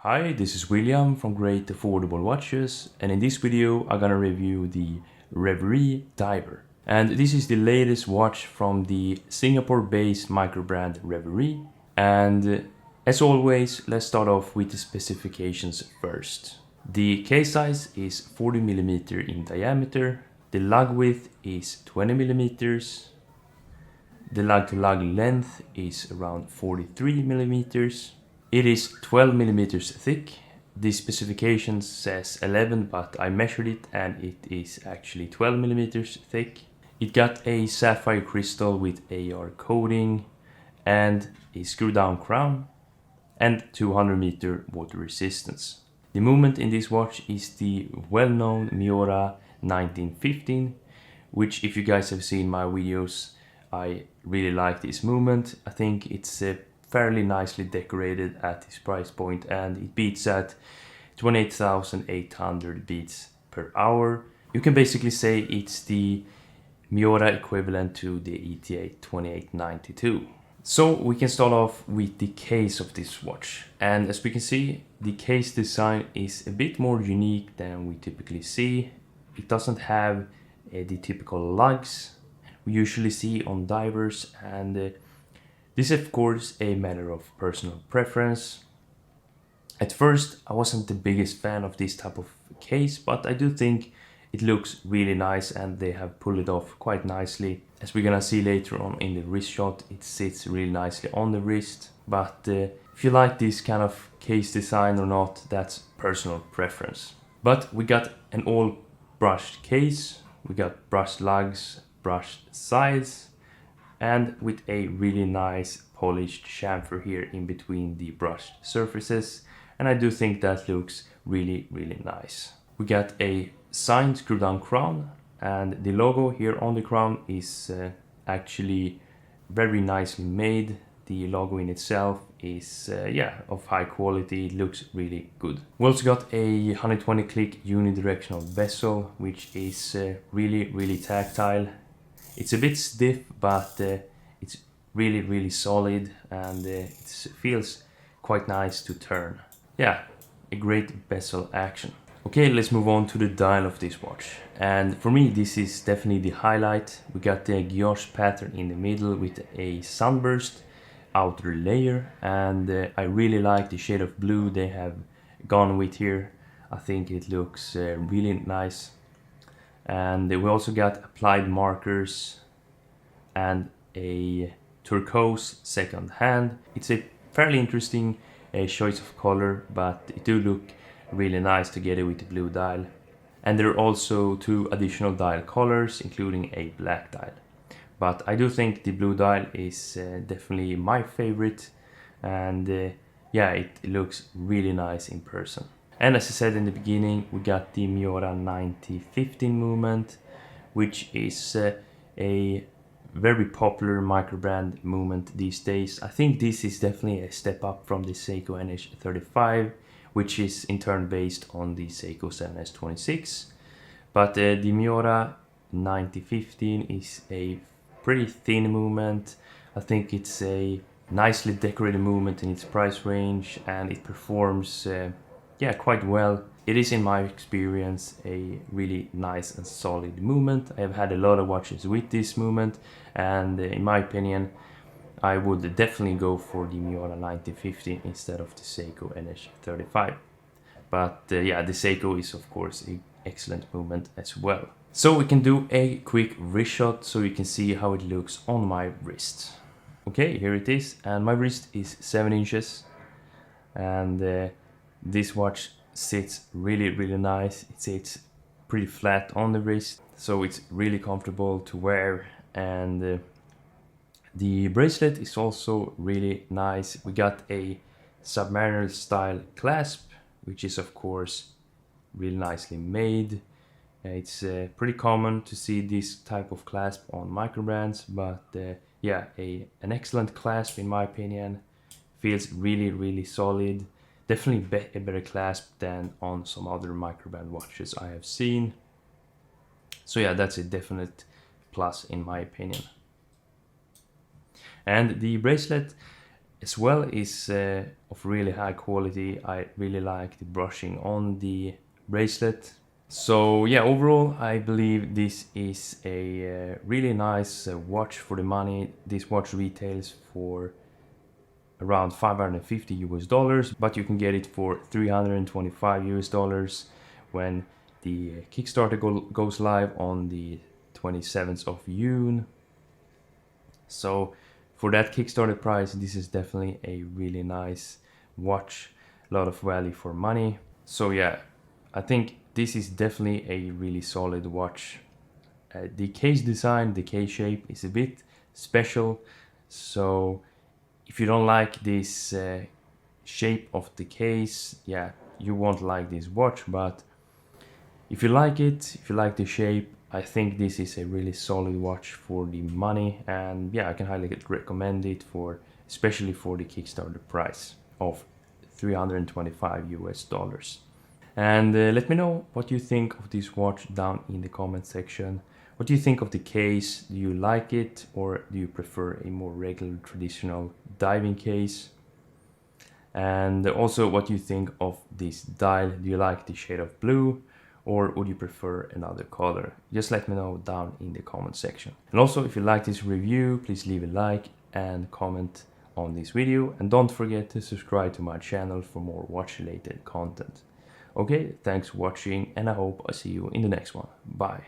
Hi, this is William from Great Affordable Watches, and in this video I'm gonna review the Reverie Diver. And this is the latest watch from the Singapore-based microbrand Reverie. And as always, let's start off with the specifications first. The case size is 40mm in diameter, the lug width is 20mm, the lug-to-lug length is around 43mm. It is 12mm thick. The specification says 11, but I measured it and it is actually 12mm thick. It got a sapphire crystal with AR coating and a screw down crown and 200-meter water resistance. The movement in this watch is the well-known Miyota 1915, which if you guys have seen my videos, I really like this movement. I think it's fairly nicely decorated at this price point, and it beats at 28,800 beats per hour. You can basically say it's the Miyota equivalent to the ETA 2892. So we can start off with the case of this watch, and as we can see, the case design is a bit more unique than we typically see. It doesn't have the typical lugs we usually see on divers, and this is of course a matter of personal preference. At first I wasn't the biggest fan of this type of case, but I do think it looks really nice and they have pulled it off quite nicely. As we're gonna see later on in the wrist shot, it sits really nicely on the wrist. But if you like this kind of case design or not, that's personal preference. But we got an all brushed case, we got brushed lugs, brushed sides, and with a really nice polished chamfer here in between the brushed surfaces, and I do think that looks really nice. We got a signed screw down crown, and the logo here on the crown is actually very nicely made. The logo in itself is of high quality. It looks really good. We also got a 120 click unidirectional bezel, which is really tactile. It's a bit stiff, but it's really solid, and it feels quite nice to turn. Yeah, a great bezel action. Okay, let's move on to the dial of this watch. And for me, this is definitely the highlight. We got the guillotine pattern in the middle with a sunburst outer layer, and I really like the shade of blue they have gone with here. I think it looks really nice. And we also got applied markers and a turquoise second hand. It's a fairly interesting choice of color, but it do look really nice together with the blue dial. And there are also two additional dial colors, including a black dial. But I do think the blue dial is definitely my favorite, and yeah, it looks really nice in person. And as I said in the beginning, we got the Miyota 9015 movement, which is a very popular microbrand movement these days. I think this is definitely a step up from the Seiko NH35, which is in turn based on the Seiko 7S26. But the Miyota 9015 is a pretty thin movement. I think it's a nicely decorated movement in its price range, and it performs quite well. It is, in my experience, a really nice and solid movement. I have had a lot of watches with this movement, and in my opinion, I would definitely go for the Miyota 9015 instead of the Seiko NH35. But yeah, the Seiko is of course an excellent movement as well. So we can do a quick wrist shot so you can see how it looks on my wrist. Okay, here it is, and my wrist is 7 inches, and this watch sits really nice. It sits pretty flat on the wrist, so it's really comfortable to wear, and the bracelet is also really nice. We got a Submariner style clasp, which is of course really nicely made. It's pretty common to see this type of clasp on microbrands, but yeah, an excellent clasp in my opinion. Feels really solid. Definitely a better clasp than on some other microbrand watches I have seen. So yeah, that's a definite plus in my opinion. And the bracelet as well is of really high quality. I really like the brushing on the bracelet. So yeah, overall I believe this is a really nice watch for the money. This watch retails for around 550 US dollars, but you can get it for 325 US dollars when the Kickstarter goes live on the 27th of June. So for that Kickstarter price, this is definitely a really nice watch, a lot of value for money. So yeah, I think this is definitely a really solid watch. The case design, the case shape is a bit special, so if you don't like this shape of the case, yeah, you won't like this watch. But if you like it, if you like the shape, I think this is a really solid watch for the money. And yeah, I can highly recommend it, for especially for the Kickstarter price of 325 US dollars. And let me know what you think of this watch down in the comment section. What do you think of the case? Do you like it, or do you prefer a more regular traditional diving case? And also, what do you think of this dial? Do you like the shade of blue, or would you prefer another color? Just let me know down in the comment section. And also, if you like this review, please leave a like and comment on this video, and don't forget to subscribe to my channel for more watch related content. Okay, thanks for watching, and I hope I see you in the next one. Bye.